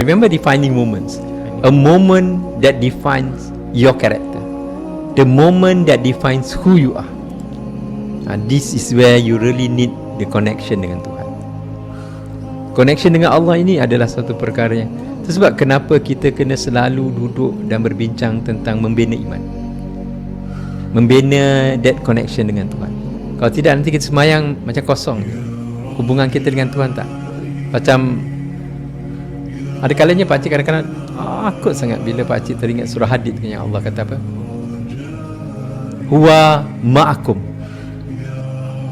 Remember defining moments. A moment that defines your character. The moment that defines who you are. This is where you really need the connection dengan Tuhan. Connection dengan Allah ini adalah satu perkara yang, itu sebab kenapa kita kena selalu duduk dan berbincang tentang membina iman, membina that connection dengan Tuhan. Kalau tidak, nanti kita semayang macam kosong je. Hubungan kita dengan Tuhan tak macam, ada kalanya pakcik kadang-kadang takut sangat bila pakcik teringat surah Hadid yang Allah kata apa, huwa ma'akum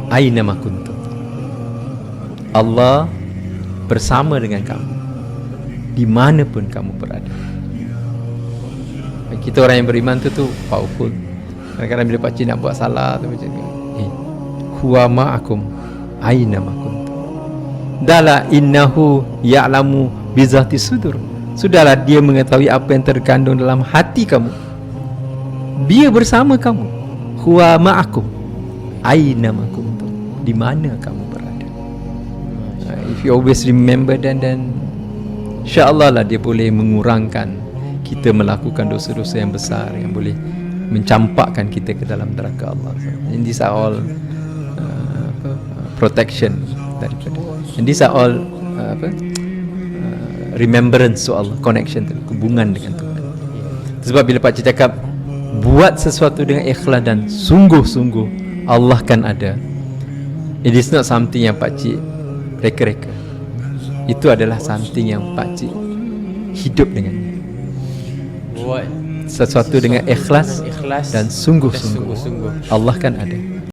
aina ma kuntum. Allah bersama dengan kamu dimanapun kamu berada. Kita orang yang beriman tu powerful. Kadang-kadang bila pakcik nak buat salah tu macam ni, huwa ma'akum aina ma kuntum. Dahlah innahu ya'lamu bizati sudur. Sudahlah dia mengetahui apa yang terkandung dalam hati kamu. Dia bersama kamu. Huwa ma'akum aina ma kuntum. Di mana kamu berada. If you always remember, then insya-Allah lah dia boleh mengurangkan kita melakukan dosa-dosa yang besar yang boleh mencampakkan kita ke dalam neraka Allah. And these are all protection daripada. And these are all remembrance to Allah, connection, hubungan dengan Tuhan. Sebab bila pakcik cakap buat sesuatu dengan ikhlas dan sungguh-sungguh, Allah kan ada. It is not something yang pakcik reka-reka. Itu adalah something yang pakcik hidup dengannya. Buat sesuatu dengan ikhlas dan sungguh-sungguh. Allah kan ada.